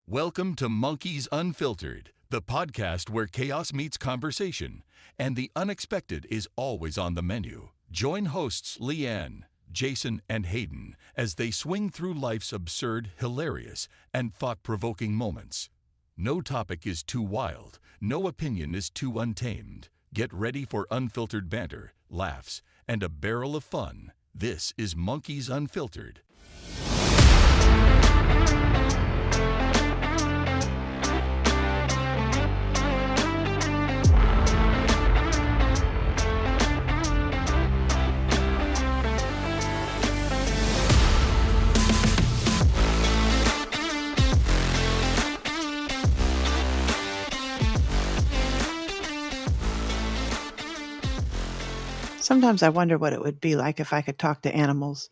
Welcome to Monkeys Unfiltered, the podcast where chaos meets conversation, and the unexpected is always on the menu. Join hosts Leanne, Jason, and Hayden as they swing through life's absurd, hilarious, and thought-provoking moments. No topic is too wild, no opinion is too untamed. Get ready for unfiltered banter, laughs, and a barrel of fun. This is Monkeys Unfiltered. Sometimes I wonder what it would be like if I could talk to animals,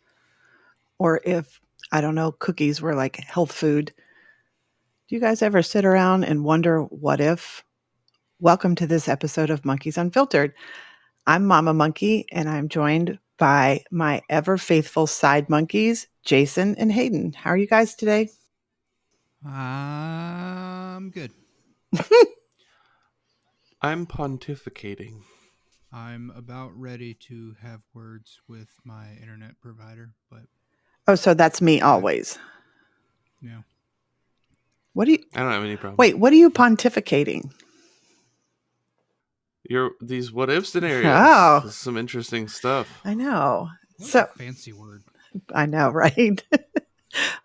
or if, I don't know, cookies were like health food. Do you guys ever sit around and wonder what if? Welcome to this episode of Monkeys Unfiltered. I'm Momma Monkey, and I'm joined by my ever faithful side monkeys, Jason and Hayden. How are you guys today? I'm good. I'm pontificating. I'm about ready to have words with my internet provider, but Oh, so that's me always. yeah. What do you? I don't have any problem. Wait, what are you pontificating? These what if scenarios. Oh. This is some interesting stuff. I know. What So a fancy word. I know, right?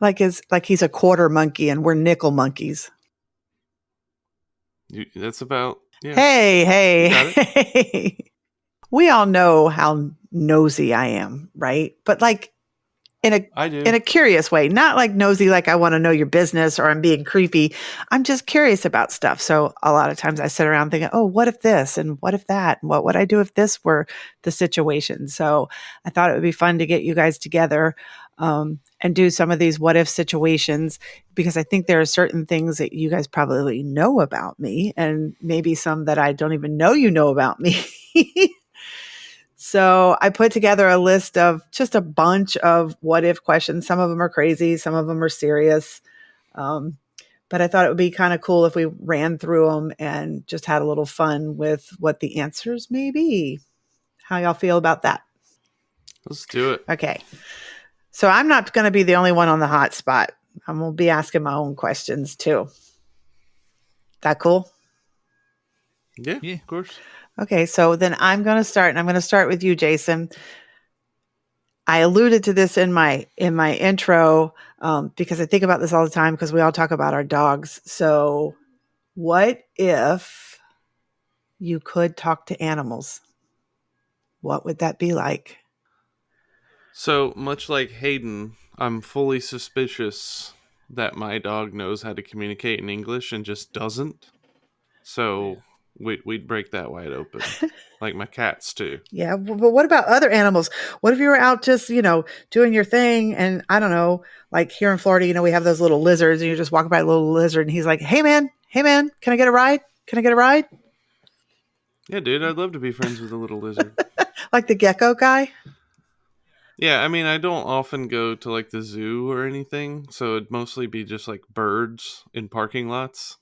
like he's a quarter monkey and we're nickel monkeys. That's about yeah. Hey. We all know how nosy I am, right? But like I do. in a curious way, not like nosy like I want to know your business or I'm being creepy. I'm just curious about stuff. So a lot of times I sit around thinking, oh, what if this and what if that? And what would I do if this were the situation? So I thought it would be fun to get you guys together and do some of these what if situations, because I think there are certain things that you guys probably know about me and maybe some that I don't even know you know about me. So I put together a list of just a bunch of what if questions. Some of them are crazy, some of them are serious. But I thought it would be kind of cool if we ran through them and just had a little fun with what the answers may be. How y'all feel about that? Let's do it. Okay. So I'm not going to be the only one on the hot spot. I'm going to be asking my own questions too. That cool? Yeah, of course. Okay, so then I'm going to start, and I'm going to start with you, Jason. I alluded to this in my intro because I think about this all the time because we all talk about our dogs. So what if you could talk to animals? What would that be like? So much like Hayden, I'm fully suspicious that my dog knows how to communicate in English and just doesn't. So we'd break that wide open, like my cats too. Yeah, but what about other animals? What if you were out just, doing your thing, and I don't know, like here in Florida, we have those little lizards, and you're just walking by a little lizard, and he's like, hey man, can I get a ride? Yeah, dude, I'd love to be friends with a little lizard. Like the gecko guy? Yeah, I mean, I don't often go to like the zoo or anything, so it'd mostly be just like birds in parking lots.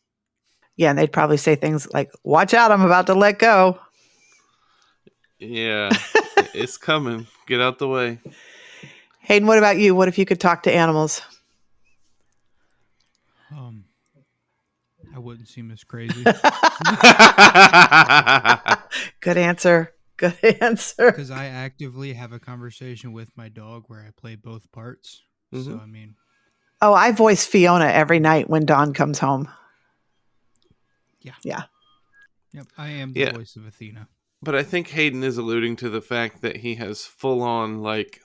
Yeah, and they'd probably say things like, watch out, I'm about to let go. Yeah, it's coming. Get out the way. Hayden, what about you? What if you could talk to animals? I wouldn't seem as crazy. Good answer. Because I actively have a conversation with my dog where I play both parts. Mm-hmm. So, I mean. Oh, I voice Fiona every night when Dawn comes home. Yeah. Yep, I am the voice of Athena. But I think Hayden is alluding to the fact that he has full-on, like,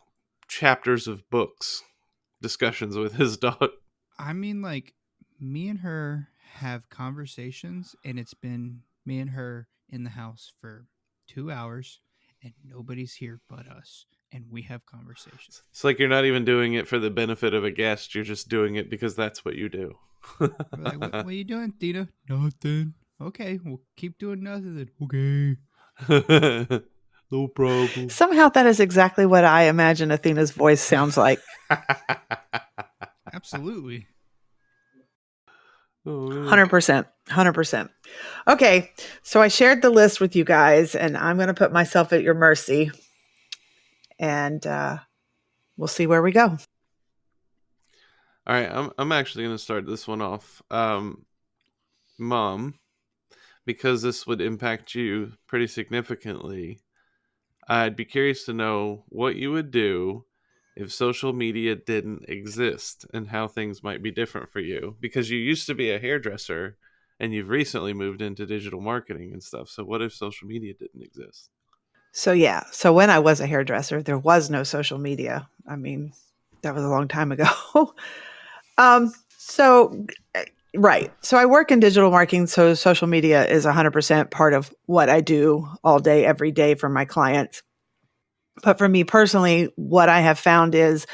chapters of books discussions with his dog. I mean, like, me and her have conversations, and it's been me and her in the house for 2 hours, and nobody's here but us, and we have conversations. It's like you're not even doing it for the benefit of a guest. You're just doing it because that's what you do. Like, what are you doing, Tina? Nothing. Okay, we'll keep doing nothing then. Okay. No problem. Somehow that is exactly what I imagine Athena's voice sounds like. Absolutely. Oh, man. 100%. 100%. Okay. So I shared the list with you guys, and I'm going to put myself at your mercy, and we'll see where we go. All right, I'm actually going to start this one off. Mom, because this would impact you pretty significantly, I'd be curious to know what you would do if social media didn't exist and how things might be different for you. Because you used to be a hairdresser and you've recently moved into digital marketing and stuff. So what if social media didn't exist? So yeah. So when I was a hairdresser, there was no social media. I mean, that was a long time ago. So right. So I work in digital marketing. So social media is 100% part of what I do all day, every day for my clients. But for me personally, what I have found is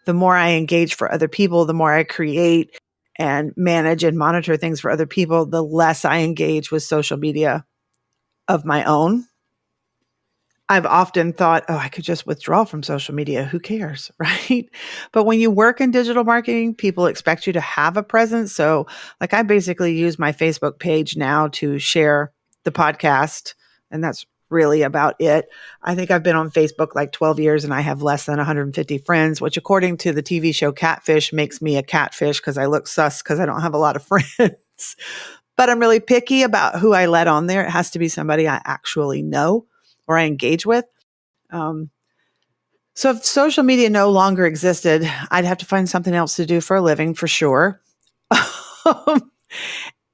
the more I engage for other people, the more I create and manage and monitor things for other people, the less I engage with social media of my own. I've often thought, oh, I could just withdraw from social media. Who cares? Right. But when you work in digital marketing, people expect you to have a presence. So, like, I basically use my Facebook page now to share the podcast, and that's really about it. I think I've been on Facebook like 12 years and I have less than 150 friends, which, according to the TV show Catfish, makes me a catfish because I look sus because I don't have a lot of friends. But I'm really picky about who I let on there. It has to be somebody I actually know or I engage with. So if social media no longer existed, I'd have to find something else to do for a living for sure.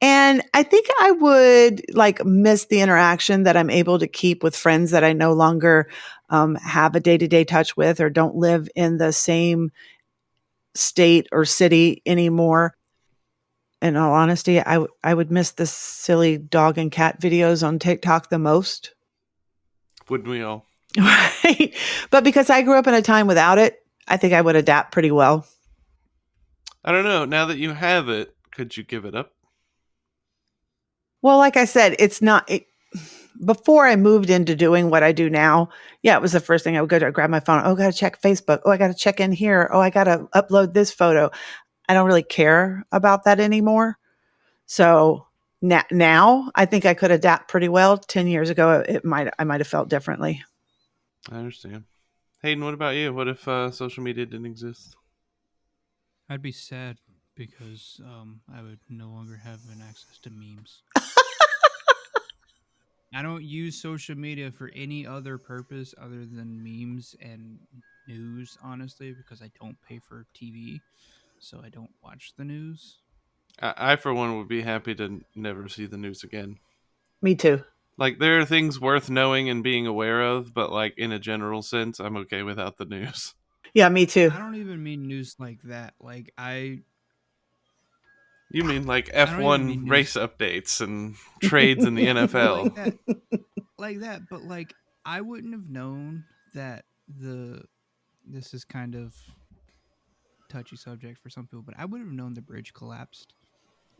And I think I would like miss the interaction that I'm able to keep with friends that I no longer have a day-to-day touch with or don't live in the same state or city anymore. In all honesty, I would miss the silly dog and cat videos on TikTok the most. Wouldn't we all? Right. But because I grew up in a time without it, I think I would adapt pretty well. I don't know. Now that you have it, could you give it up? Well, like I said, it's not before I moved into doing what I do now. Yeah, it was the first thing I would go to grab my phone. Oh, I got to check Facebook. Oh, I got to check in here. Oh, I got to upload this photo. I don't really care about that anymore. So now I think I could adapt pretty well. 10 years ago, I might have felt differently. I understand. Hayden, what about you? What if social media didn't exist? I'd be sad because I would no longer have an access to memes. I don't use social media for any other purpose other than memes and news, honestly, because I don't pay for TV, so I don't watch the news. I for one, would be happy to never see the news again. Me too. Like, there are things worth knowing and being aware of, but, like, in a general sense, I'm okay without the news. Yeah, me too. I don't even mean news like that. Like, You mean, like, I don't even F1 mean race updates and trades in the NFL? like that, but, like, I wouldn't have known that this is kind of touchy subject for some people, but I would have known the bridge collapsed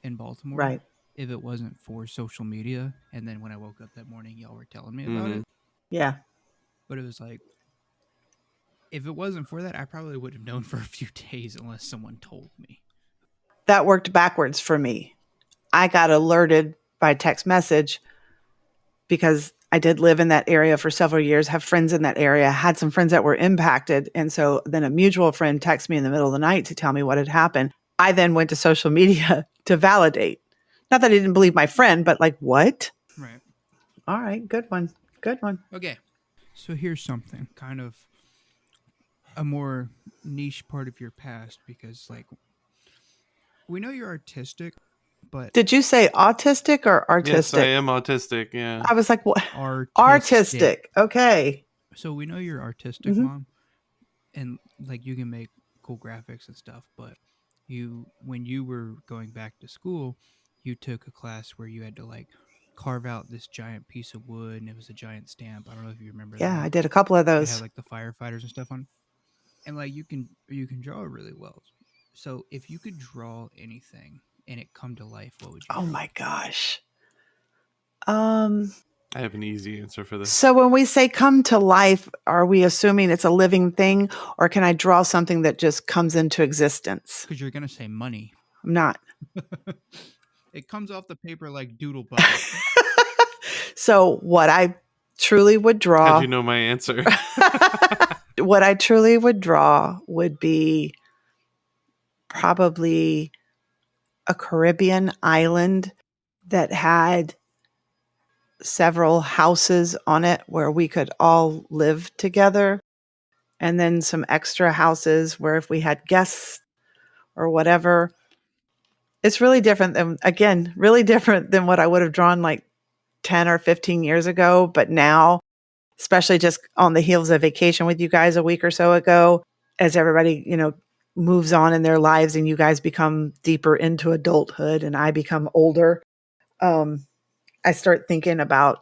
in Baltimore. Right. If it wasn't for social media. And then when I woke up that morning, y'all were telling me about it. Yeah. But it was like, if it wasn't for that, I probably would have known for a few days unless someone told me. That worked backwards for me. I got alerted by text message because I did live in that area for several years, have friends in that area, had some friends that were impacted. And so then a mutual friend texted me in the middle of the night to tell me what had happened. I then went to social media to validate. Not that I didn't believe my friend, but like, what? Right. All right. Good one. Good one. Okay. So here's something kind of a more niche part of your past because, like, we know you're artistic, but... Did you say autistic or artistic? Yes, I am autistic, yeah. I was like, what? Artistic. Okay. So we know you're artistic, Mom. And, like, you can make cool graphics and stuff, but when you were going back to school, you took a class where you had to, like, carve out this giant piece of wood, and it was a giant stamp. I don't know if you remember that. Yeah, I did a couple of those. It had, like, the firefighters and stuff on. And, like, you can draw really well. So if you could draw anything and it come to life, what would you draw? My gosh. I have an easy answer for this. So when we say come to life, are we assuming it's a living thing, or can I draw something that just comes into existence? Because you're going to say money. I'm not. It comes off the paper like Doodle Bob. So what I truly would draw. How'd you know my answer? What I truly would draw would be probably a Caribbean island that had several houses on it where we could all live together. And then some extra houses where if we had guests or whatever, it's really different than what I would have drawn like 10 or 15 years ago. But now, especially just on the heels of vacation with you guys a week or so ago, as everybody, moves on in their lives and you guys become deeper into adulthood and I become older, I start thinking about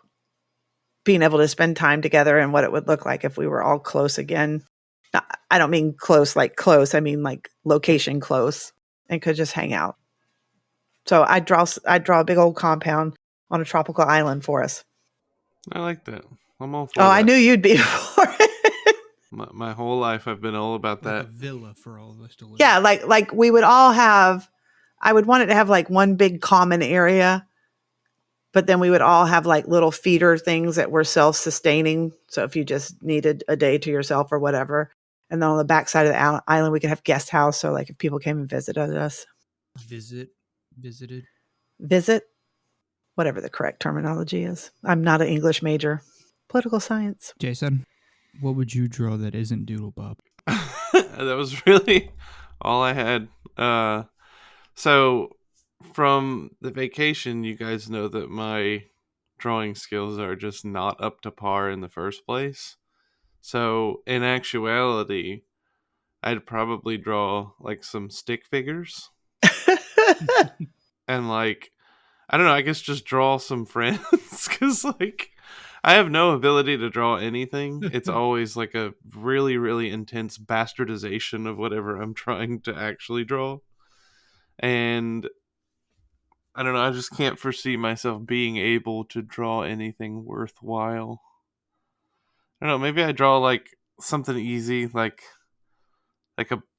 being able to spend time together and what it would look like if we were all close again. I don't mean close like close. I mean like location close and could just hang out. So I'd draw a big old compound on a tropical island for us. I like that. I'm all for Oh, that. I knew you'd be for it. My whole life I've been all about Like that. a villa for all of us to live. Yeah, like we would all have, I would want it to have like one big common area, but then we would all have like little feeder things that were self-sustaining. So if you just needed a day to yourself or whatever. And then on the backside of the island, we could have guest house. So like if people came and visited us. Visited. Visit, whatever the correct terminology is. I'm not an English major. Political science. Jason, what would you draw that isn't Doodle Bob? That was really all I had. So from the vacation, you guys know that my drawing skills are just not up to par in the first place. So in actuality, I'd probably draw like some stick figures and like, I don't know, I guess just draw some friends because like I have no ability to draw anything. It's always like a really, really intense bastardization of whatever I'm trying to actually draw. And I don't know, I just can't foresee myself being able to draw anything worthwhile. I don't know, maybe I draw like something easy, like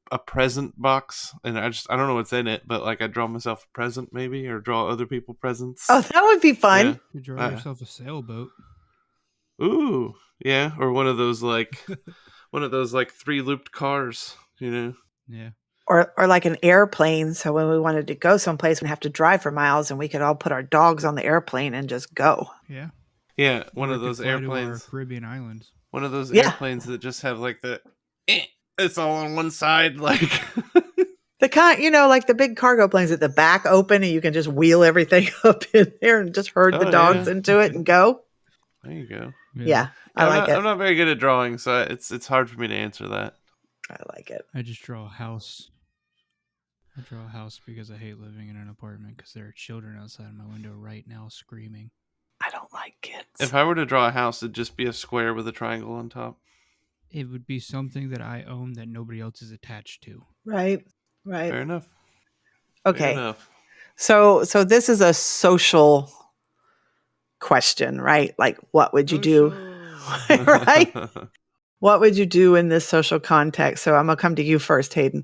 a present box, and I don't know what's in it, but like I draw myself a present maybe, or draw other people presents. Oh, that would be fun. Yeah. You draw yourself a sailboat. Ooh, yeah, or one of those like 3-looped cars, Yeah. Or like an airplane. So when we wanted to go someplace, we'd have to drive for miles and we could all put our dogs on the airplane and just go. Yeah. Yeah, one Or of we could those fly to our airplanes. Caribbean islands. One of those Yeah. airplanes that just have like it's all on one side, like The kind, like the big cargo planes at the back open and you can just wheel everything up in there and just herd the dogs into it and go. There you go. Yeah, I like it. I'm not very good at drawing, so it's hard for me to answer that. I like it. I just draw a house. I draw a house because I hate living in an apartment because there are children outside my window right now screaming. I don't like kids. If I were to draw a house, it'd just be a square with a triangle on top. It would be something that I own that nobody else is attached to. Right. Fair enough. Okay. Fair enough. So this is a social question, right? Like, what would you do? Right? What would you do in this social context? So I'm going to come to you first, Hayden.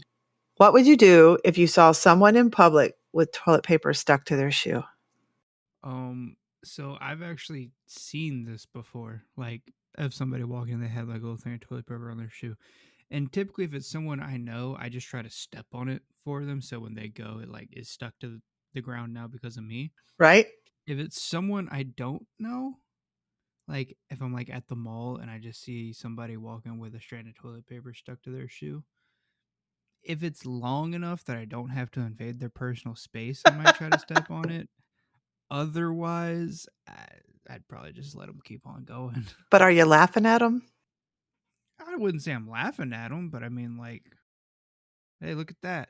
What would you do if you saw someone in public with toilet paper stuck to their shoe? So I've actually seen this before. Like, if somebody walking, they had like a little thing of toilet paper on their shoe. And typically, if it's someone I know, I just try to step on it for them. So when they go, it like is stuck to the ground now because of me. Right? If it's someone I don't know, like if I'm like at the mall and I just see somebody walking with a strand of toilet paper stuck to their shoe, if it's long enough that I don't have to invade their personal space, I might try to step on it. Otherwise, I'd probably just let them keep on going. But are you laughing at them? I wouldn't say I'm laughing at them, but I mean, like, hey, look at that.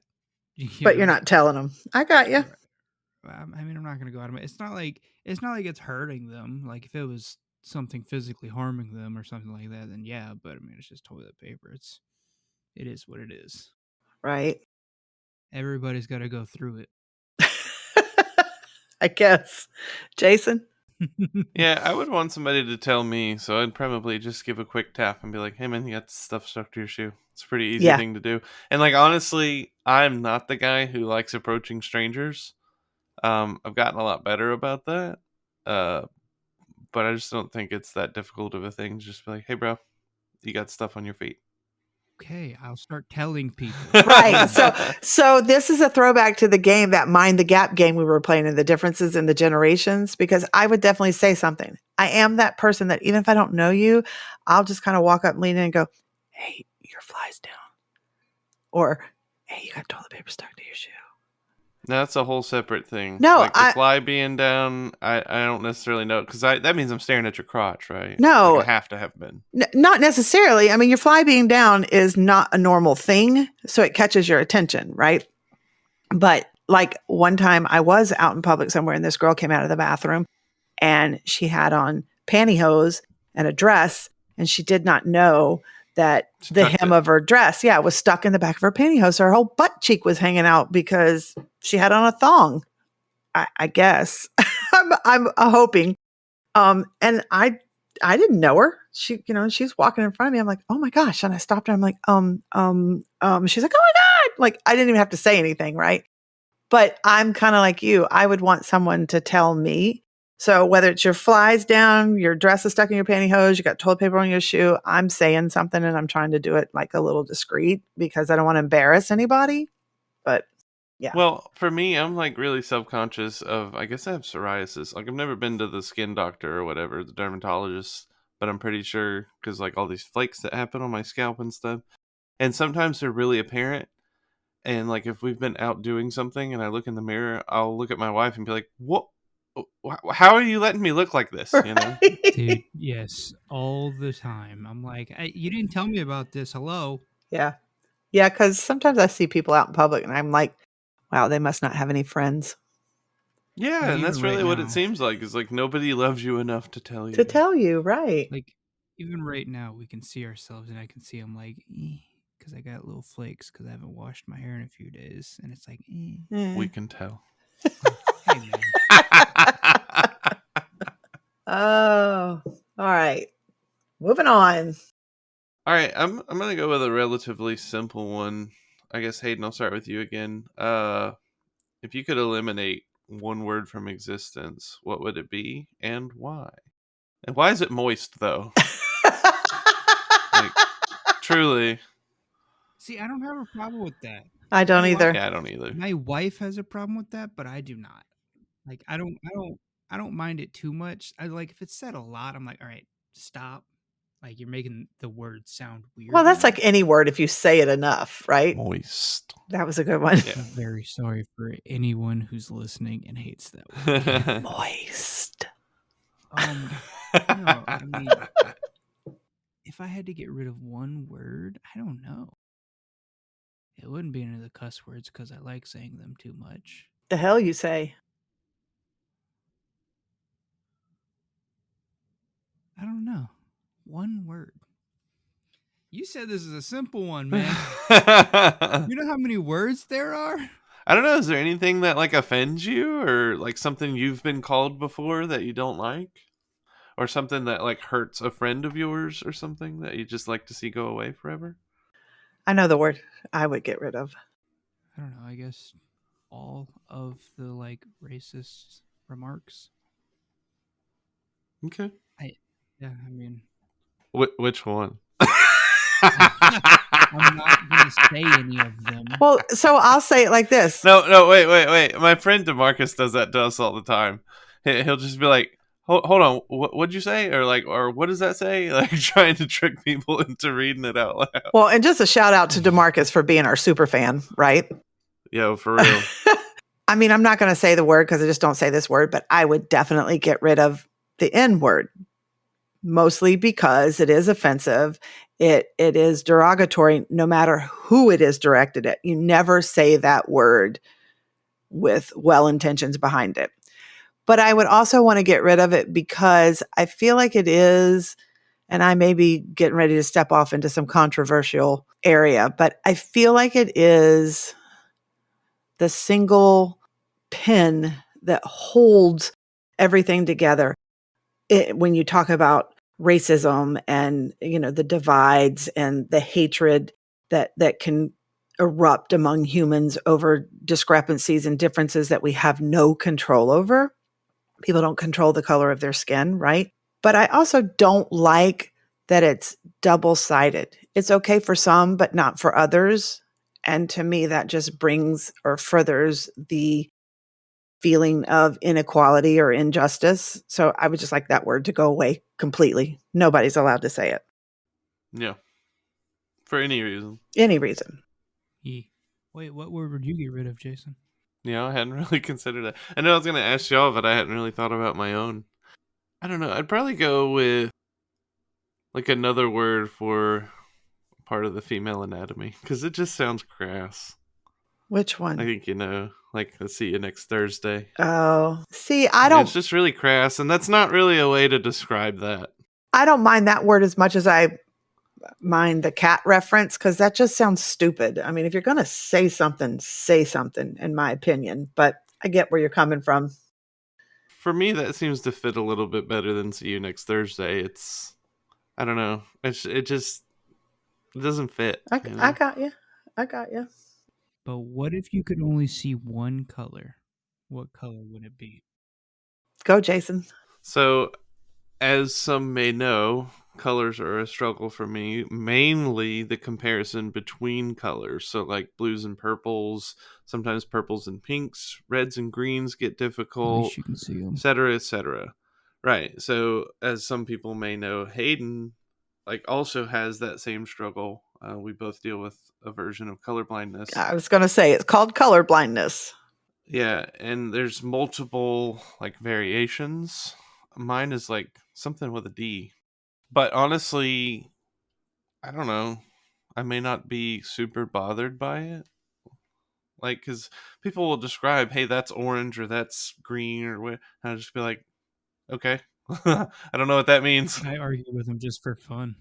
But you're not telling them. I got you. I mean, I'm not going to go out of my. It's not like it's hurting them. Like if it was something physically harming them or something like that, then yeah. But I mean, it's just toilet paper. It is what it is. Right. Everybody's got to go through it. I guess. Jason? Yeah, I would want somebody to tell me, so I'd probably just give a quick tap and be like, hey man, you got stuff stuck to your shoe. It's a pretty easy thing to do. And like honestly, I'm not the guy who likes approaching strangers. I've gotten a lot better about that. But I just don't think it's that difficult of a thing. Just be like, hey, bro, you got stuff on your feet. Okay, I'll start telling people. Right. So this is a throwback to the game, that Mind the Gap game we were playing, and the differences in the generations, because I would definitely say something. I am that person that even if I don't know you, I'll just kind of walk up and lean in and go, hey, your fly's down. Or, hey, you got toilet paper stuck to your shoe. That's a whole separate thing. No, like the fly being down, I don't necessarily know, because that means I'm staring at your crotch, right? No. Like I have to have been. Not necessarily. I mean, your fly being down is not a normal thing, so it catches your attention, right? But like one time I was out in public somewhere and this girl came out of the bathroom and she had on pantyhose and a dress, and she did not know that the hem of her dress, was stuck in the back of her pantyhose. So her whole butt cheek was hanging out because she had on a thong, I guess. I'm hoping. And I didn't know her. She, she's walking in front of me. I'm like, oh my gosh. And I stopped her. I'm like, she's like, oh my God. Like, I didn't even have to say anything. Right. But I'm kind of like you. I would want someone to tell me. So whether it's your flies down, your dress is stuck in your pantyhose, you got toilet paper on your shoe, I'm saying something and I'm trying to do it like a little discreet because I don't want to embarrass anybody. But yeah. Well, for me, I'm like really self-conscious of, I guess I have psoriasis. Like I've never been to the skin doctor or whatever, the dermatologist, but I'm pretty sure because like all these flakes that happen on my scalp and stuff. And sometimes they're really apparent. And like if we've been out doing something and I look in the mirror, I'll look at my wife and be like, what? How are you letting me look like this? You know? Dude, yes, all the time. I'm like, you didn't tell me about this. Hello? Yeah. Yeah, because sometimes I see people out in public and I'm like, wow, they must not have any friends. Yeah, Like, and that's even right really what it now. seems like. Is like nobody loves you enough to tell you. To tell you, right. Like, even right now, we can see ourselves and I can see I'm like, because I got little flakes because I haven't washed my hair in a few days. And it's like, We can tell. Hey, man. Oh, all right. Moving on. All right, I'm gonna go with a relatively simple one. I guess Hayden, I'll start with you again. If you could eliminate one word from existence, what would it be and why? And why is it moist though? Like, truly. See, I don't have a problem with that. I don't either. Yeah, I don't either. My wife has a problem with that, but I do not. Like, I don't mind it too much. I like if it's said a lot, I'm like, all right, stop. Like you're making the word sound weird. Well, that's like any word if you say it enough, right? Moist. That was a good one. I'm very sorry for anyone who's listening and hates that word. Moist. No, I mean, if I had to get rid of one word, I don't know. It wouldn't be any of the cuss words because I like saying them too much. The hell you say? I don't know. One word. You said this is a simple one, man. You know how many words there are? I don't know. Is there anything that like offends you, or like something you've been called before that you don't like, or something that like hurts a friend of yours, or something that you just like to see go away forever? I know the word I would get rid of. I don't know. I guess all of the like racist remarks. Okay. I mean, which one? I'm not going to say any of them. Well, so I'll say it like this. No, wait. My friend DeMarcus does that to us all the time. He'll just be like, hold on, what'd you say? Or what does that say? Like trying to trick people into reading it out loud. Well, and just a shout out to DeMarcus for being our super fan, right? Yo, for real. I mean, I'm not going to say the word because I just don't say this word, but I would definitely get rid of the N word. Mostly because it is offensive. It is derogatory no matter who it is directed at. You never say that word with well intentions behind it. But I would also want to get rid of it because I feel like it is, and I may be getting ready to step off into some controversial area, but I feel like it is the single pin that holds everything together. When you talk about racism and, the divides and the hatred that can erupt among humans over discrepancies and differences that we have no control over. People don't control the color of their skin, right? But I also don't like that it's double-sided. It's okay for some, but not for others. And to me, that just brings or furthers the feeling of inequality or injustice. So I would just like that word to go away completely. Nobody's allowed to say it. Yeah. For any reason. Any reason. Wait, what word would you get rid of, Jason? Yeah, I hadn't really considered that. I know I was going to ask y'all, but I hadn't really thought about my own. I don't know. I'd probably go with like another word for part of the female anatomy because it just sounds crass. Which one? I think you know. Like, let's see you next Thursday. Oh, see, I don't. It's just really crass, and that's not really a way to describe that. I don't mind that word as much as I mind the cat reference because that just sounds stupid. I mean, if you're going to say something, in my opinion. But I get where you're coming from. For me, that seems to fit a little bit better than see you next Thursday. It's, I don't know. It doesn't fit. I You know? got you. I got you. But what if you could only see one color? What color would it be? Go, Jason. So, as some may know, colors are a struggle for me. Mainly the comparison between colors. So, like blues and purples, sometimes purples and pinks, reds and greens get At difficult, least you can see them. etc., etc. Right. So, as some people may know, Hayden like also has that same struggle. We both deal with a version of color blindness. I was going to say it's called color blindness. Yeah, and there's multiple like variations. Mine is like something with a D. But honestly, I don't know. I may not be super bothered by it. Like, because people will describe, hey, that's orange or that's green or what. And I'll just be like, okay. I don't know what that means. I argue with them just for fun.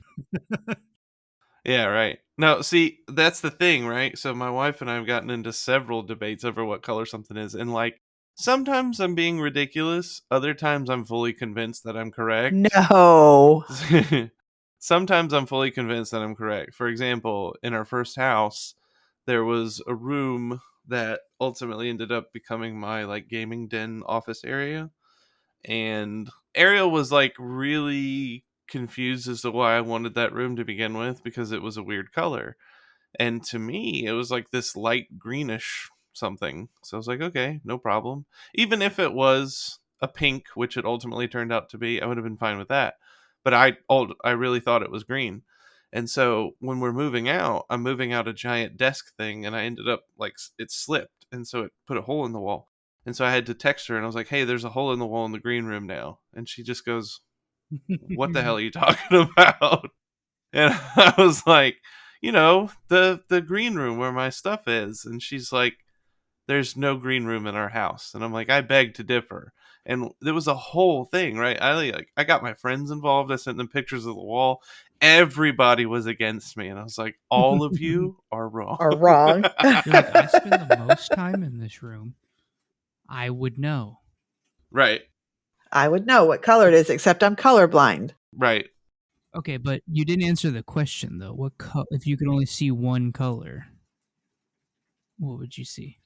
Yeah, right. No, see, that's the thing, right? So my wife and I have gotten into several debates over what color something is. And like, sometimes I'm being ridiculous. Other times I'm fully convinced that I'm correct. No. Sometimes I'm fully convinced that I'm correct. For example, in our first house, there was a room that ultimately ended up becoming my like gaming den office area. And Ariel was like really confused as to why I wanted that room to begin with because it was a weird color. And to me, it was like this light greenish something. So I was like, okay, no problem. Even if it was a pink, which it ultimately turned out to be, I would have been fine with that. But I really thought it was green. And so when we're moving out, I'm moving out a giant desk thing, and I ended up like it slipped, and so it put a hole in the wall. And so I had to text her, and I was like, hey, there's a hole in the wall in the green room now. And she just goes, what the hell are you talking about? And I was like, the green room where my stuff is. And she's like, there's no green room in our house. And I'm like, I beg to differ. And there was a whole thing, right? I got my friends involved. I sent them pictures of the wall. Everybody was against me. And I was like, all of you are wrong. Are wrong. You're like, I spend the most time in this room. I would know. Right. I would know what color it is, except I'm colorblind. Right. Okay, but you didn't answer the question though. What if you could only see one color? What would you see?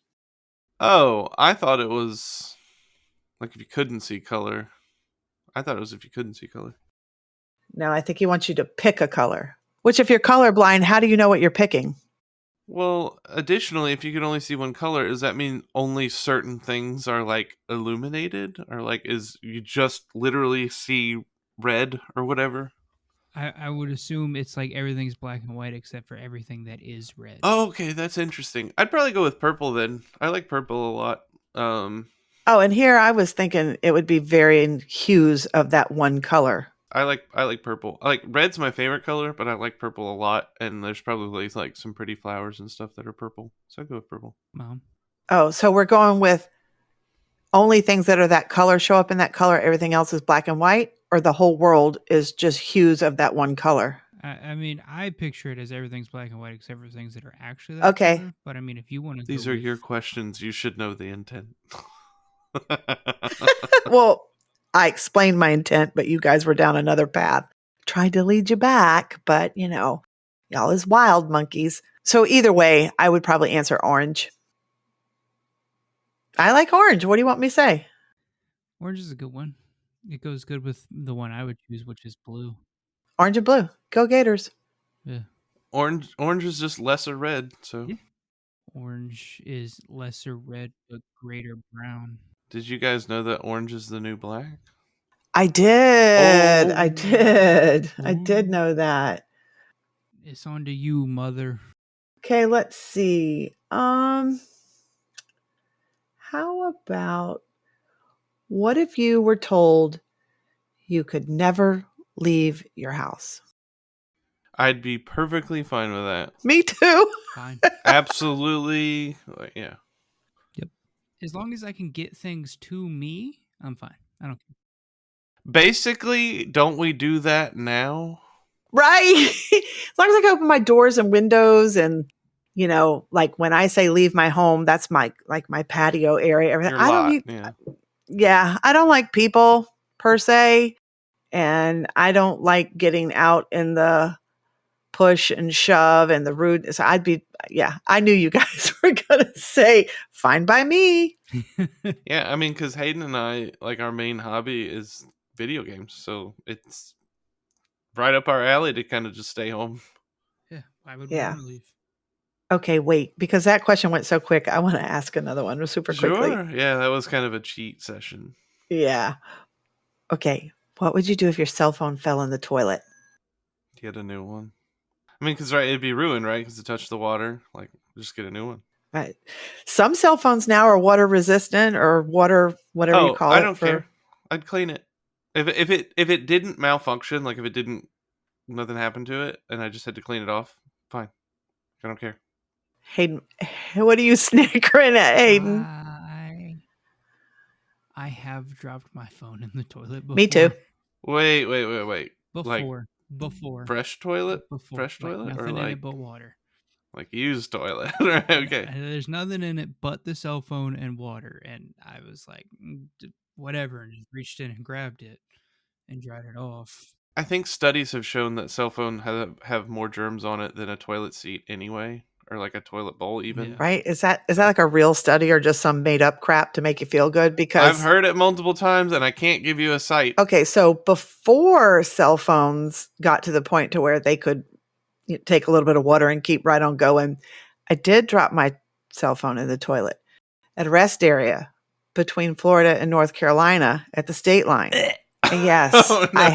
Oh, I thought it was like if you couldn't see color. I thought it was if you couldn't see color. No, I think he wants you to pick a color. Which, if you're colorblind, how do you know what you're picking? Well, additionally, if you could only see one color, does that mean only certain things are like illuminated? Or like is you just literally see red or whatever? I would assume it's like everything's black and white except for everything that is red. Oh, okay, that's interesting. I'd probably go with purple then. I like purple a lot. Oh, and here I was thinking it would be varying hues of that one color. I like purple. I like red's my favorite color, but I like purple a lot. And there's probably like some pretty flowers and stuff that are purple, so I'd go with purple. Mom. Oh, so we're going with only things that are that color show up in that color. Everything else is black and white, or the whole world is just hues of that one color. I mean, I picture it as everything's black and white except for things that are actually that Okay. color. But I mean, if you want to, These are your questions. You should know the intent. Well, I explained my intent, but you guys were down another path. Tried to lead you back, but y'all is wild monkeys. So either way, I would probably answer orange. I like orange. What do you want me to say? Orange is a good one. It goes good with the one I would choose, which is blue. Orange and blue. Go Gators. Yeah. Orange is just lesser red, so. Yeah. Orange is lesser red but greater brown. Did you guys know that orange is the new black? I did. I Oh. did. I did Ooh. know that. It's on to you, mother. Okay, let's see. How about what if you were told you could never leave your house? I'd be perfectly fine with that. Me too. Fine. Absolutely. Yeah. Yep. As long as I can get things to me, I'm fine. I don't care. Basically, don't we do that now? Right. As long as I can open my doors and windows and, you know, like when I say leave my home, that's my patio area. Everything. Your I don't lot, need. yeah. Yeah, I don't like people per se, and I don't like getting out in the push and shove and the rude. So I knew you guys were gonna say fine by me. Yeah, I mean, because Hayden and I, like, our main hobby is video games, so it's right up our alley to kind of just stay home. Yeah, I would Yeah. never leave. Okay, wait, because that question went so quick. I want to ask another one super quickly. Sure. Yeah, that was kind of a cheat session. Yeah. Okay. What would you do if your cell phone fell in the toilet? Get a new one. I mean, because it'd be ruined, right? Because it touched the water. Like, just get a new one. Right. Some cell phones now are water resistant or water, whatever you call it. I don't care. I'd clean it. If it didn't malfunction, like if nothing happened to it, and I just had to clean it off, fine. I don't care. Hayden, what are you snickering at, Hayden? I have dropped my phone in the toilet before. Me too. Wait. Before. Fresh toilet? Before. Fresh toilet? Nothing Or in like it but water. Like used toilet. Okay. There's nothing in it but the cell phone and water. And I was like, whatever, and just reached in and grabbed it and dried it off. I think studies have shown that cell phone have more germs on it than a toilet seat anyway, or like a toilet bowl even. Yeah. Right? Is that like a real study or just some made up crap to make you feel good? Because I've heard it multiple times and I can't give you a site. Okay, so before cell phones got to the point to where they could take a little bit of water and keep right on going, I did drop my cell phone in the toilet at a rest area between Florida and North Carolina at the state line. And yes, Oh, no. I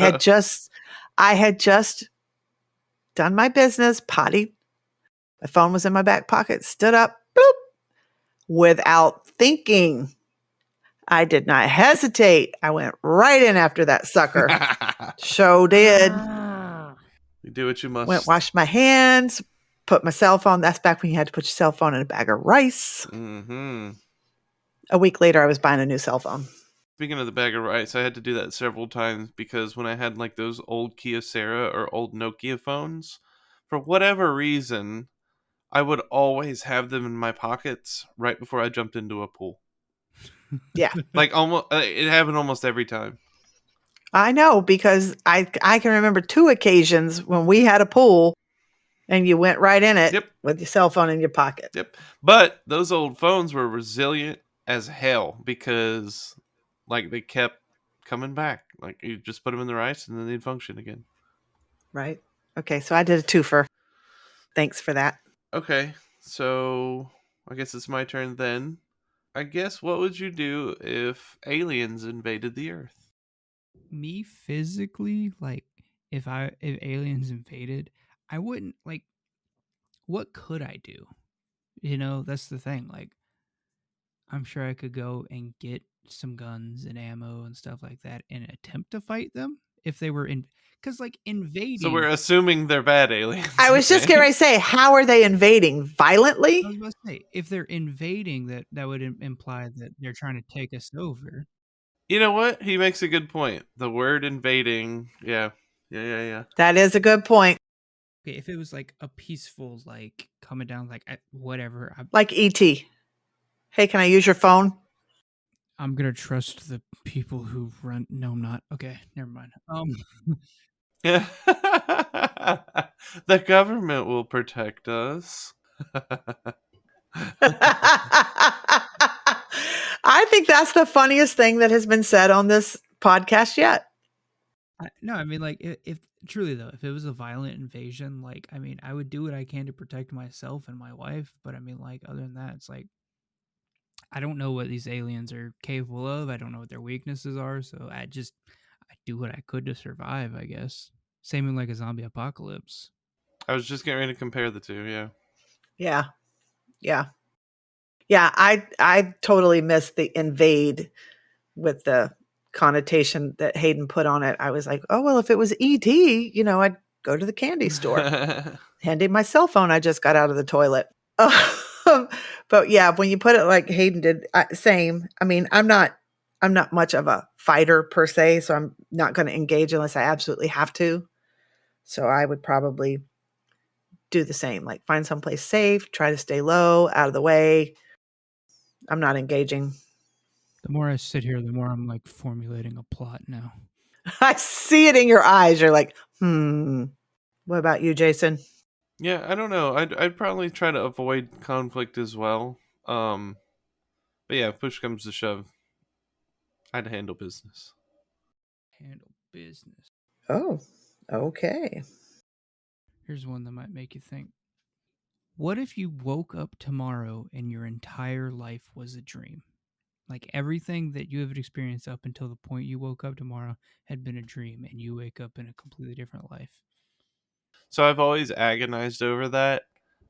had just done my business, potty. My phone was in my back pocket, stood up, boop, without thinking. I did not hesitate. I went right in after that sucker. So did. You do what you must. Went, washed my hands, put my cell phone. That's back when you had to put your cell phone in a bag of rice. Mm-hmm. A week later, I was buying a new cell phone. Speaking of the bag of rice, I had to do that several times because when I had like those old Kyocera or old Nokia phones, for whatever reason, I would always have them in my pockets right before I jumped into a pool. Yeah. Like almost, it happened almost every time. I know, because I can remember 2 occasions when we had a pool and you went right in it with your cell phone in your pocket. Yep. But those old phones were resilient as hell because like they kept coming back. Like you just put them in the rice and then they'd function again. Right. Okay. So I did a twofer. Thanks for that. Okay. So I guess it's my turn then. I guess what would you do if aliens invaded the Earth? Me physically, like if aliens invaded, I wouldn't like. What could I do? You know, that's the thing. Like, I'm sure I could go and get some guns and ammo and stuff like that and attempt to fight them if they were in. Because like invading. So we're assuming they're bad aliens. I was just getting ready to say, how are they invading? Violently? I was about to say, if they're invading, that would imply that they're trying to take us over. You know what? He makes a good point. The word invading. Yeah. That is a good point. Okay, if it was like a peaceful, like coming down, like whatever. Like E.T. Hey, can I use your phone? I'm going to trust the people who run. No, I'm not. Okay, never mind. Yeah. The government will protect us. I think that's the funniest thing that has been said on this podcast yet. No, I mean, like, if truly though, if it was a violent invasion, like, I mean, I would do what I can to protect myself and my wife. But I mean, like, other than that, it's like, I don't know what these aliens are capable of. I don't know what their weaknesses are. So I do what I could to survive, I guess. Same in like a zombie apocalypse. I was just getting ready to compare the two. Yeah. Yeah. Yeah. Yeah. I totally missed the invade with the connotation that Hayden put on it. I was like, oh, well, if it was E.T., I'd go to the candy store, hand him my cell phone I just got out of the toilet. But yeah, when you put it like Hayden did, same. I mean, I'm not much of a fighter per se, so I'm not going to engage unless I absolutely have to. So I would probably do the same, like find someplace safe, try to stay low, out of the way. I'm not engaging. The more I sit here, the more I'm like formulating a plot now. I see it in your eyes. You're like, What about you, Jason? Yeah, I don't know. I'd probably try to avoid conflict as well. But yeah, if push comes to shove, I'd handle business. Handle business. Oh, okay. Here's one that might make you think. What if you woke up tomorrow and your entire life was a dream? Like everything that you have experienced up until the point you woke up tomorrow had been a dream, and you wake up in a completely different life. So I've always agonized over that,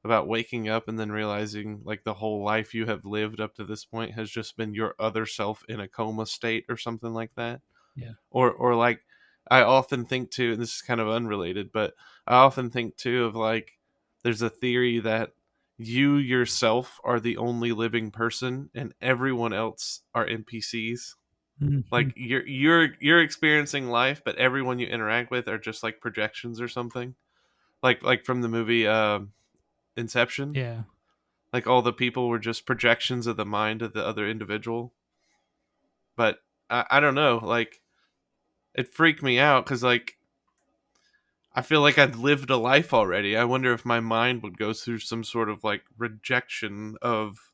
about waking up and then realizing like the whole life you have lived up to this point has just been your other self in a coma state or something like that. Yeah. Or like I often think too, and this is kind of unrelated, but I often think too of like there's a theory that you yourself are the only living person and everyone else are NPCs. Like you're experiencing life, but everyone you interact with are just like projections or something. Like from the movie Inception. Yeah. Like all the people were just projections of the mind of the other individual. But I don't know, like it freaked me out because like I feel like I'd lived a life already. I wonder if my mind would go through some sort of like rejection of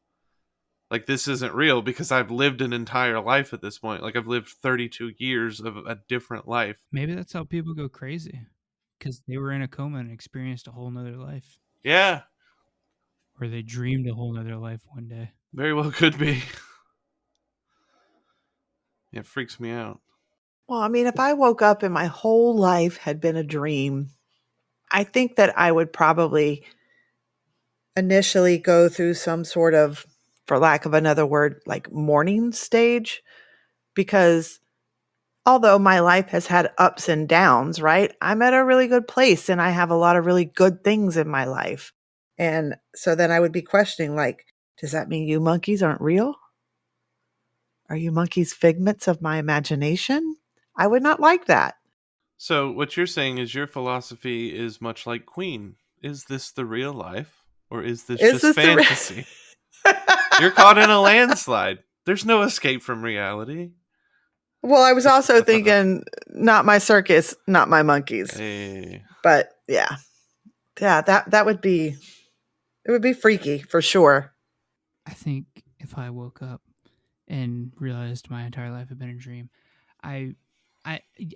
like this isn't real because I've lived an entire life at this point. Like I've lived 32 years of a different life. Maybe that's how people go crazy, because they were in a coma and experienced a whole nother life. Yeah. Or they dreamed a whole nother life one day. Very well could be. It freaks me out. Well, I mean, if I woke up and my whole life had been a dream, I think that I would probably initially go through some sort of, for lack of another word, like mourning stage, because although my life has had ups and downs, right? I'm at a really good place and I have a lot of really good things in my life. And so then I would be questioning, like, does that mean you monkeys aren't real? Are you monkeys figments of my imagination? I would not like that. So what you're saying is your philosophy is much like Queen. Is this the real life? Or is this Is just this fantasy? You're caught in a landslide. There's no escape from reality. Well, I was also thinking, not my circus, not my monkeys. Hey. But yeah, that would be, it would be freaky for sure. I think if I woke up and realized my entire life had been a dream, I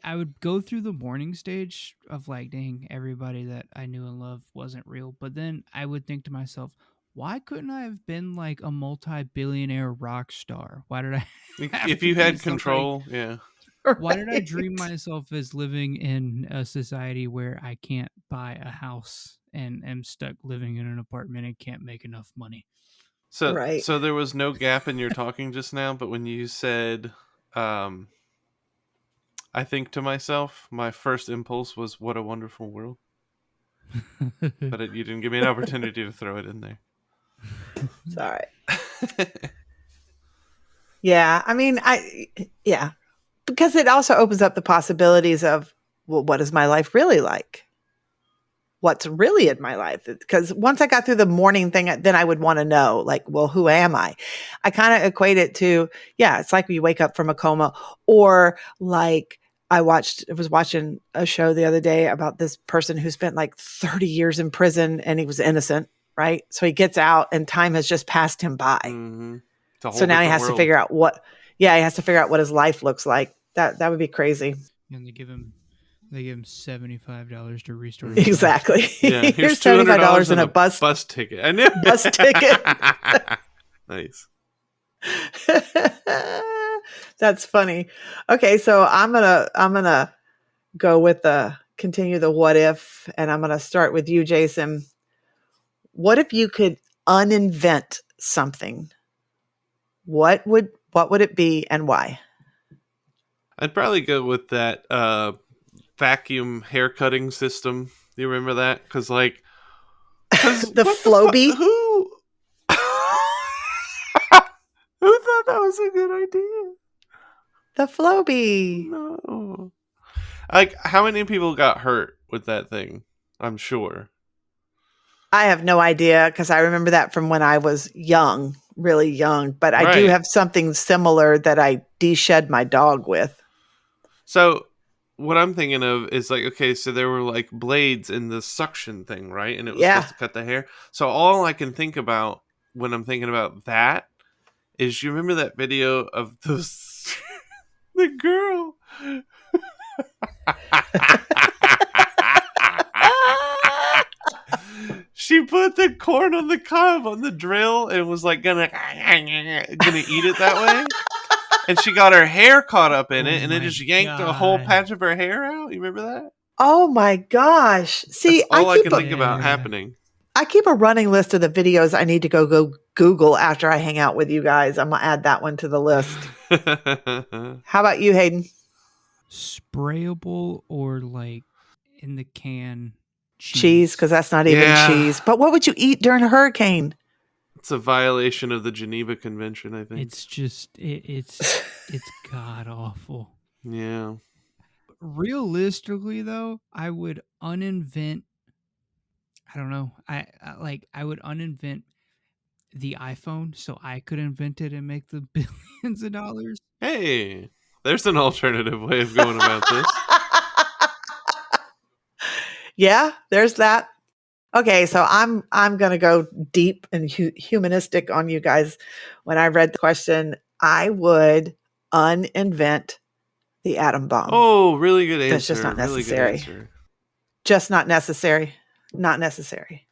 would go through the mourning stage of like, dang, everybody that I knew and loved wasn't real. But then I would think to myself, why couldn't I have been like a multi-billionaire rock star? Why did I? If you had control, yeah. Why did I dream myself as living in a society where I can't buy a house and am stuck living in an apartment and can't make enough money? So Right. so there was no gap in your talking just now, but when you said I think to myself, my first impulse was what a wonderful world. But you didn't give me an opportunity to throw it in there. Sorry. Yeah, I mean, yeah, because it also opens up the possibilities of, well, what is my life really like? What's really in my life? Because once I got through the morning thing, then I would want to know, like, well, who am I? I kind of equate it to, yeah, it's like when you wake up from a coma, or like I was watching a show the other day about this person who spent like 30 years in prison and he was innocent, right? So he gets out and time has just passed him by. Mm-hmm. It's a whole So now he different has world. to figure out what, he has to figure out what his life looks like. That would be crazy. And they give him $75 to restore his Exactly. Yeah, Here's here's $200 $75 and a bus ticket. I knew. bus ticket. Nice. That's funny. Okay, so I'm gonna go with continue the what if, and I'm gonna start with you, Jason. What if you could uninvent something? What would it be and why? I'd probably go with that vacuum hair cutting system. Do you remember that? Because The Flowbee? Who who thought that was a good idea? The Flowbee. No. Like, how many people got hurt with that thing? I'm sure. I have no idea because I remember that from when I was young, really young. But I do Right. have something similar that I de-shed my dog with. So what I'm thinking of is like, okay, so there were like blades in the suction thing, right? And it was supposed to cut the hair. So all I can think about when I'm thinking about that is, you remember that video of those the girl she put the corn on the cob on the drill and was like gonna eat it that way, and she got her hair caught up in it, and it my just yanked a whole patch of her hair out. You remember that? Oh my gosh. See, That's all I can think Yeah. about happening. I keep a running list of the videos I need to go Google after I hang out with you guys. I'm going to add that one to the list. How about you, Hayden? Sprayable or like in the can Cheese, because that's not even Yeah. cheese. But what would you eat during a hurricane? It's a violation of the Geneva Convention, I think. It's just it's god awful. Yeah. Realistically though, I would uninvent, I don't know, I would uninvent the iPhone so I could invent it and make the billions of dollars. Hey, there's an alternative way of going about this. Yeah, there's that. Okay, so I'm going to go deep and humanistic on you guys. When I read the question, I would uninvent the atom bomb. Oh, really good answer. That's just not Really good necessary. answer. Just not necessary. Not necessary.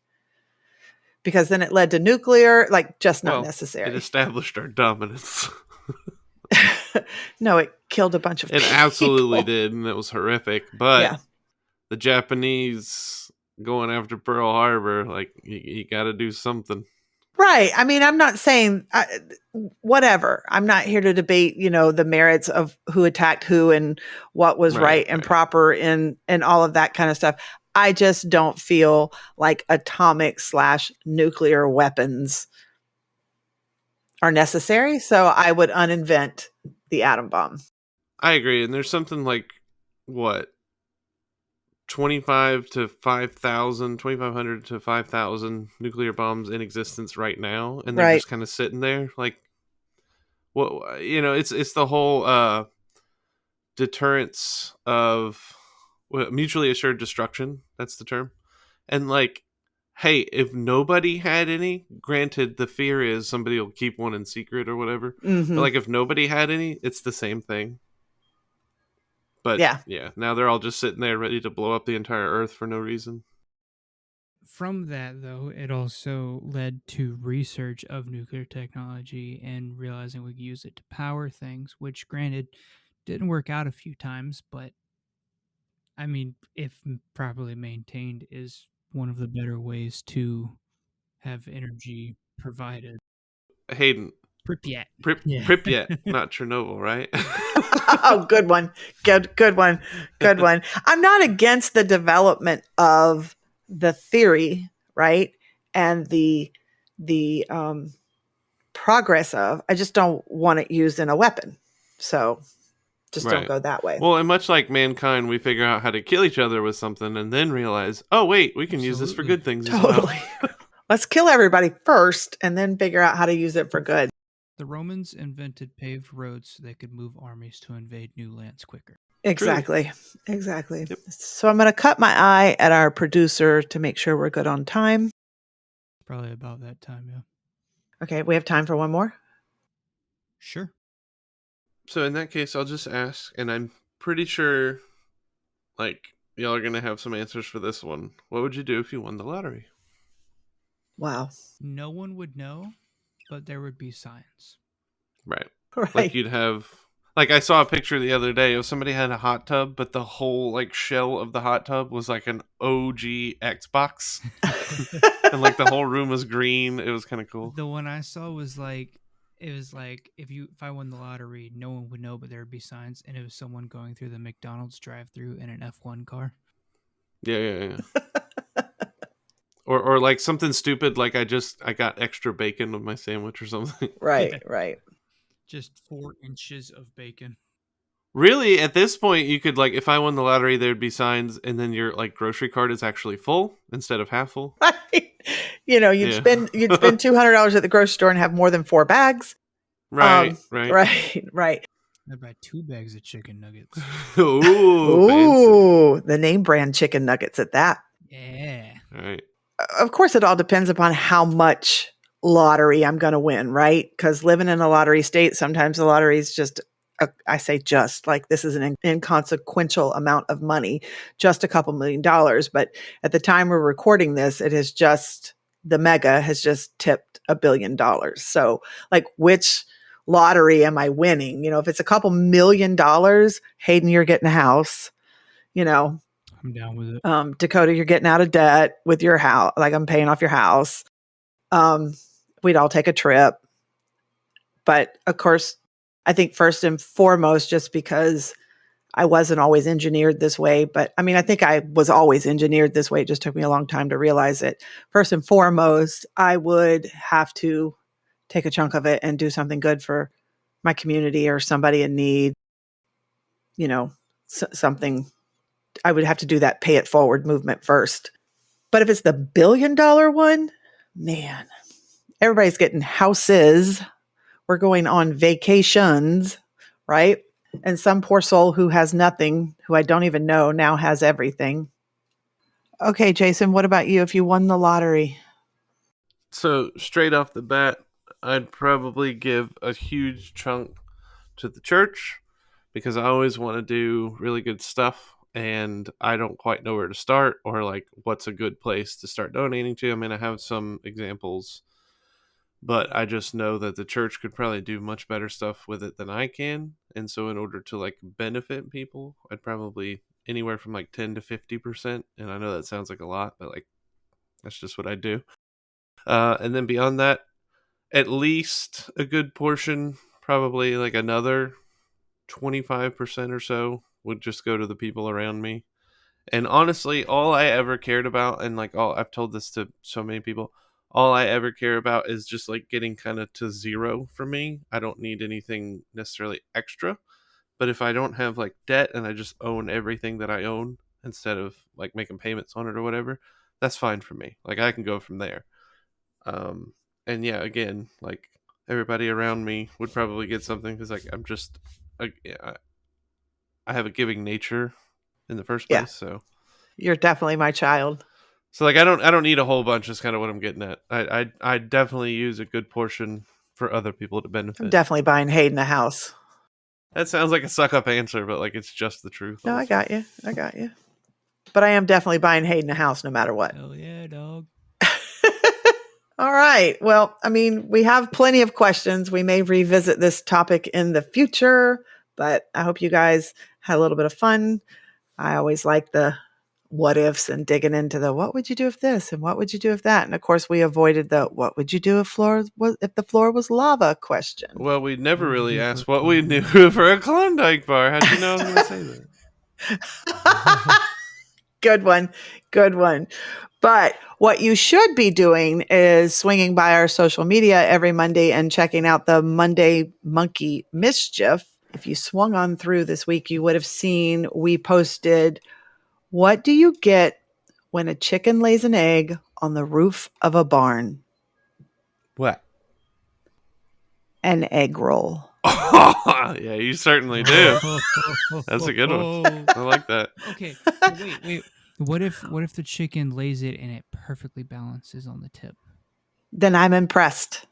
Because then it led to nuclear, like just not Well, necessary. It established our dominance. No, it killed a bunch of It people. absolutely did, and it was horrific. But Yeah. the Japanese going after Pearl Harbor, like, you got to do something. Right. I mean, I'm not saying whatever. I'm not here to debate, the merits of who attacked who and what was right and proper and all of that kind of stuff. I just don't feel like atomic/nuclear weapons are necessary. So I would uninvent the atom bomb. I agree. And there's something like, what, 2,500 to 5,000 nuclear bombs in existence right now, and they're just kind of sitting there. Like, what, it's the whole deterrence of mutually assured destruction. That's the term. And like, hey, if nobody had any, granted, the fear is somebody will keep one in secret or whatever. Mm-hmm. But like, if nobody had any, it's the same thing. But yeah, now they're all just sitting there ready to blow up the entire Earth for no reason. From that, though, it also led to research of nuclear technology and realizing we could use it to power things, which, granted, didn't work out a few times, but I mean, if properly maintained, is one of the better ways to have energy provided. Hayden. Pripyat. Pripyat, not Chernobyl, right? Oh, good one. Good one. Good one. I'm not against the development of the theory, right? And the progress of, I just don't want it used in a weapon. So just don't go that way. Well, and much like mankind, we figure out how to kill each other with something and then realize, oh, wait, we can use this for good things as well. Let's kill everybody first and then figure out how to use it for good. The Romans invented paved roads so they could move armies to invade new lands quicker. Exactly. Truly. Exactly. Yep. So I'm going to cut my eye at our producer to make sure we're good on time. Probably about that time, yeah. Okay, we have time for one more. Sure. So in that case, I'll just ask, and I'm pretty sure, like, y'all are gonna have some answers for this one. What would you do if you won the lottery? Wow. No one would know, but there would be signs. Right. Right. Like you'd have, like I saw a picture the other day of somebody had a hot tub, but the whole like shell of the hot tub was like an OG Xbox, and like the whole room was green. It was kind of cool. The one I saw was like, it was like if I won the lottery, no one would know, but there would be signs, and it was someone going through the McDonald's drive-through in an F1 car. Yeah. Or like something stupid, like I got extra bacon with my sandwich or something. Right, Yeah. right. Just 4 inches of bacon. Really, at this point, you could like, if I won the lottery, there'd be signs, and then your like grocery cart is actually full instead of half full. Right. You know, you'd Yeah. spend $200 at the grocery store and have more than 4 bags. Right. Right. I'd buy 2 bags of chicken nuggets. Ooh, the name brand chicken nuggets at that. Yeah. Right. Of course, it all depends upon how much lottery I'm going to win, right? Because living in a lottery state, sometimes the lottery is just, I say just, like this is an inconsequential amount of money, just a couple $1 million. But at the time we're recording this, it is just, the mega has just tipped $1 billion. So like, which lottery am I winning? You know, if it's a couple $1 million, Hayden, you're getting a house, you know. I'm down with it. Dakota, you're getting out of debt with your house. Like I'm paying off your house. We'd all take a trip. But of course, I think first and foremost, just because I wasn't always engineered this way, but I mean, I think I was always engineered this way. It just took me a long time to realize it. First and foremost, I would have to take a chunk of it and do something good for my community or somebody in need. You know, something. I would have to do that pay it forward movement first. But if it's the $1 billion one, man, everybody's getting houses. We're going on vacations, right? And some poor soul who has nothing, who I don't even know, now has everything. Okay, Jason, what about you if you won the lottery? So straight off the bat, I'd probably give a huge chunk to the church because I always want to do really good stuff. And I don't quite know where to start or like what's a good place to start donating to. I mean, I have some examples, but I just know that the church could probably do much better stuff with it than I can. And so in order to like benefit people, I'd probably anywhere from like 10 to 50%. And I know that sounds like a lot, but like that's just what I do. And then beyond that, at least a good portion, probably like another 25% or so would just go to the people around me. And honestly, all I ever cared about, and like I've told this to so many people, all I ever care about is just like getting kind of to zero for me. I don't need anything necessarily extra, but if I don't have like debt and I just own everything that I own instead of like making payments on it or whatever, that's fine for me. Like I can go from there. And yeah, again, like everybody around me would probably get something because like I'm just I have a giving nature in the first place. Yeah. So You're definitely my child. So like I don't need a whole bunch is kind of what I'm getting at. I definitely use a good portion for other people to benefit. I'm definitely buying Hayden a house. That sounds like a suck up answer, but like it's just the truth. No, I got you. But I am definitely buying Hayden a house no matter what. Hell yeah, dog. All right. Well, I mean, we have plenty of questions. We may revisit this topic in the future, but I hope you guys had a little bit of fun. I always like the what ifs and digging into the what would you do if this and what would you do if that. And of course, we avoided the what would you do if the floor was lava question. Well, we never really asked what we knew for a Klondike bar. How'd you know I was going to say that? Good one. But what you should be doing is swinging by our social media every Monday and checking out the Monday Monkey Mischief. If you swung on through this week, you would have seen we posted, what do you get when a chicken lays an egg on the roof of a barn? What? An egg roll. Yeah, you certainly do. That's a good one. I like that. Okay, wait. What if the chicken lays it and it perfectly balances on the tip? Then I'm impressed.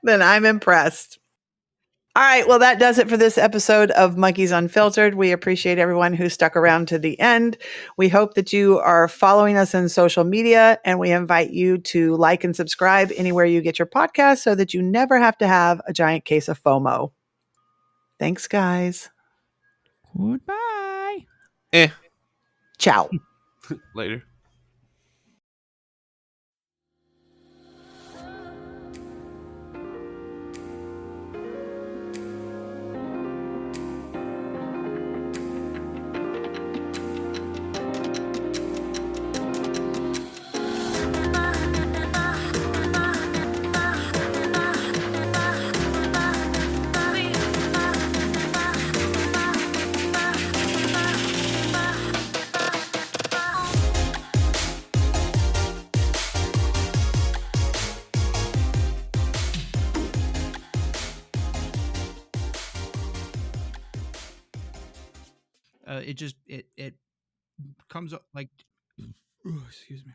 Then I'm impressed. All right. Well, that does it for this episode of Monkeys Unfiltered. We appreciate everyone who stuck around to the end. We hope that you are following us in social media, and we invite you to like and subscribe anywhere you get your podcast so that you never have to have a giant case of FOMO. Thanks, guys. Goodbye. Ciao. Later. It comes up like, excuse me.